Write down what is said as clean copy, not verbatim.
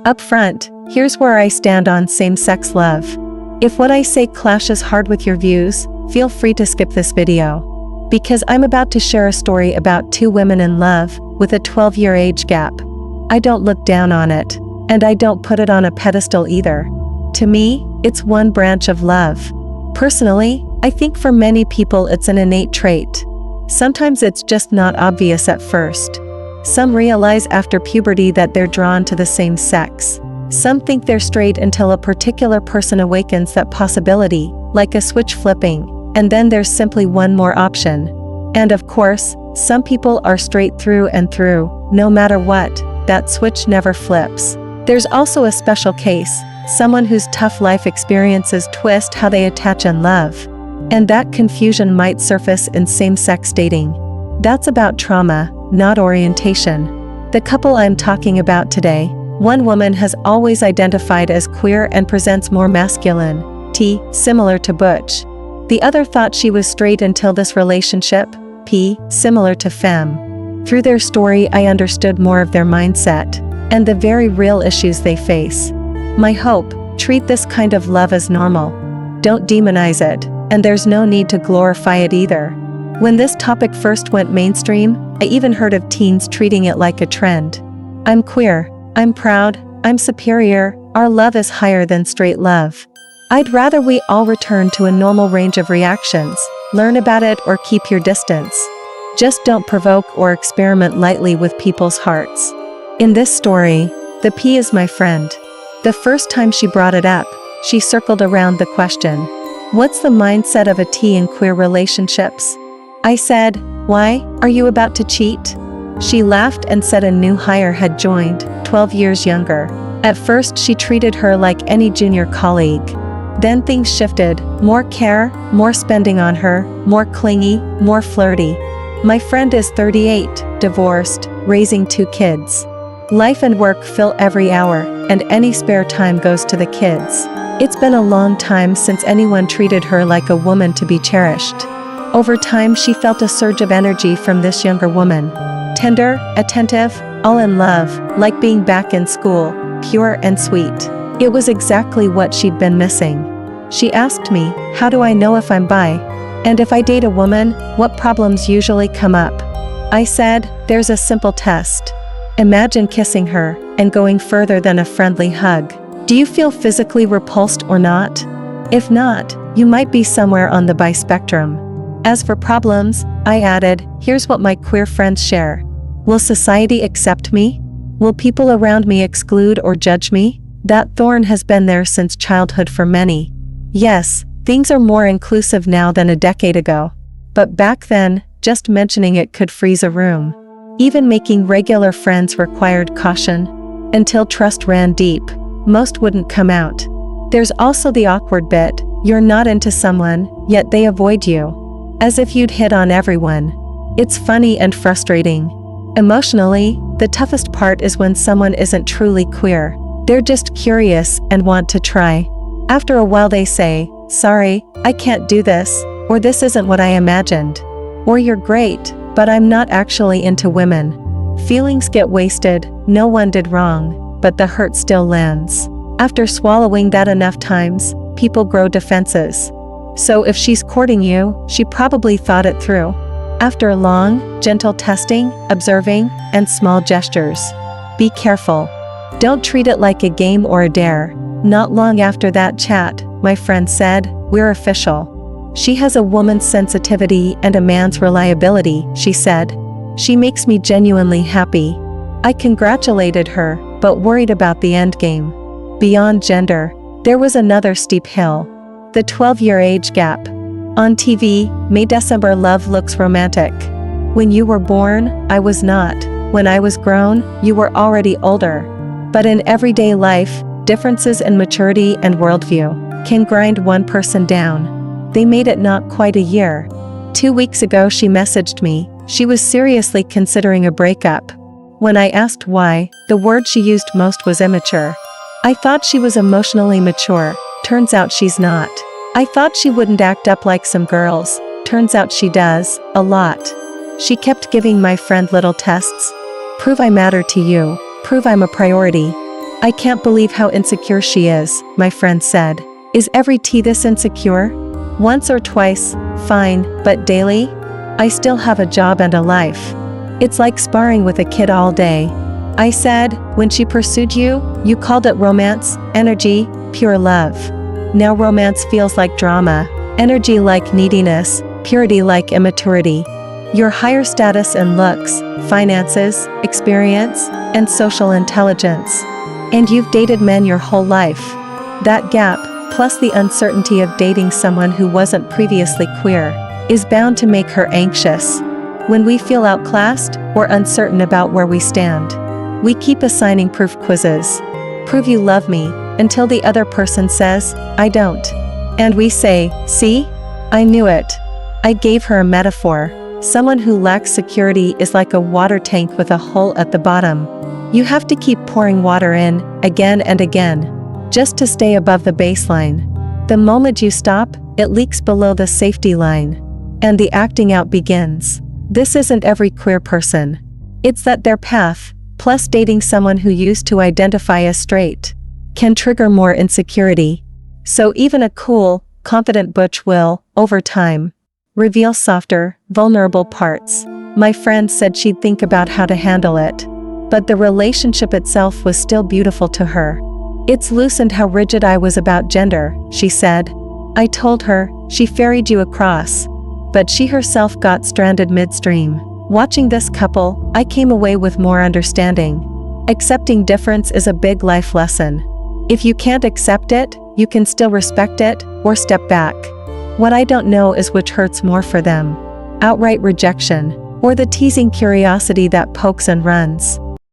Up front, here's where I stand on same-sex love. If what I say clashes hard with your views, feel free to skip this video. Because I'm about to share a story about two women in love, with a 12-year age gap. I don't look down on it, and I don't put it on a pedestal either. To me, it's one branch of love. Personally, I think for many people it's an innate trait. Sometimes it's just not obvious at first. Some realize after puberty that they're drawn to the same sex. Some think they're straight until a particular person awakens that possibility, like a switch flipping, and then there's simply one more option. And of course, some people are straight through and through, no matter what, that switch never flips. There's also a special case, someone whose tough life experiences twist how they attach and love. And that confusion might surface in same-sex dating. That's about trauma, not orientation. The couple I'm talking about today, one woman has always identified as queer and presents more masculine, similar to butch. The other thought she was straight until this relationship, similar to femme. Through their story I understood more of their mindset, and the very real issues they face. My hope, treat this kind of love as normal. Don't demonize it, and there's no need to glorify it either. When this topic first went mainstream, I even heard of teens treating it like a trend. I'm queer, I'm proud, I'm superior, our love is higher than straight love. I'd rather we all return to a normal range of reactions, learn about it or keep your distance. Just don't provoke or experiment lightly with people's hearts. In this story, the P is my friend. The first time she brought it up, she circled around the question, what's the mindset of a T in queer relationships? I said, why, are you about to cheat? She laughed and said a new hire had joined, 12 years younger. At first she treated her like any junior colleague. Then things shifted, more care, more spending on her, more clingy, more flirty. My friend is 38, divorced, raising 2 kids. Life and work fill every hour, and any spare time goes to the kids. It's been a long time since anyone treated her like a woman to be cherished. Over time she felt a surge of energy from this younger woman. Tender, attentive, all in love, like being back in school, pure and sweet. It was exactly what she'd been missing. She asked me, how do I know if I'm bi? And if I date a woman, what problems usually come up? I said, there's a simple test. Imagine kissing her, and going further than a friendly hug. Do you feel physically repulsed or not? If not, you might be somewhere on the bi spectrum. As for problems, I added, here's what my queer friends share. Will society accept me? Will people around me exclude or judge me? That thorn has been there since childhood for many. Yes, things are more inclusive now than a decade ago. But back then, just mentioning it could freeze a room. Even making regular friends required caution. Until trust ran deep, most wouldn't come out. There's also the awkward bit, you're not into someone, yet they avoid you. As if you'd hit on everyone. It's funny and frustrating. Emotionally, the toughest part is when someone isn't truly queer. They're just curious and want to try. After a while they say, sorry, I can't do this, or this isn't what I imagined. Or you're great, but I'm not actually into women. Feelings get wasted, no one did wrong, but the hurt still lands. After swallowing that enough times, people grow defenses. So if she's courting you, she probably thought it through. After long, gentle testing, observing, and small gestures. Be careful. Don't treat it like a game or a dare. Not long after that chat, my friend said, we're official. She has a woman's sensitivity and a man's reliability, she said. She makes me genuinely happy. I congratulated her, but worried about the endgame. Beyond gender, there was another steep hill. The 12-year age gap. On TV, May-December love looks romantic. When you were born, I was not. When I was grown, you were already older. But in everyday life, differences in maturity and worldview can grind one person down. They made it not quite a year. 2 weeks ago she messaged me, she was seriously considering a breakup. When I asked why, the word she used most was immature. I thought she was emotionally mature. Turns out she's not. I thought she wouldn't act up like some girls. Turns out she does, a lot. She kept giving my friend little tests. Prove I matter to you. Prove I'm a priority. I can't believe how insecure she is, my friend said. Is every tea this insecure? Once or twice, fine, but daily? I still have a job and a life. It's like sparring with a kid all day. I said, when she pursued you, you called it romance, energy, pure love. Now romance feels like drama, energy like neediness, purity like immaturity. Your higher status and looks, finances, experience, and social intelligence. And you've dated men your whole life. That gap, plus the uncertainty of dating someone who wasn't previously queer, is bound to make her anxious. When we feel outclassed, or uncertain about where we stand, we keep assigning proof quizzes. Prove you love me, until the other person says, I don't. And we say, see? I knew it. I gave her a metaphor. Someone who lacks security is like a water tank with a hole at the bottom. You have to keep pouring water in, again and again, just to stay above the baseline. The moment you stop, it leaks below the safety line. And the acting out begins. This isn't every queer person. It's that their path, plus dating someone who used to identify as straight, can trigger more insecurity. So even a cool, confident butch will, over time, reveal softer, vulnerable parts. My friend said she'd think about how to handle it. But the relationship itself was still beautiful to her. It's loosened how rigid I was about gender, she said. I told her, she ferried you across. But she herself got stranded midstream. Watching this couple, I came away with more understanding. Accepting difference is a big life lesson. If you can't accept it, you can still respect it, or step back. What I don't know is which hurts more for them. Outright rejection, or the teasing curiosity that pokes and runs.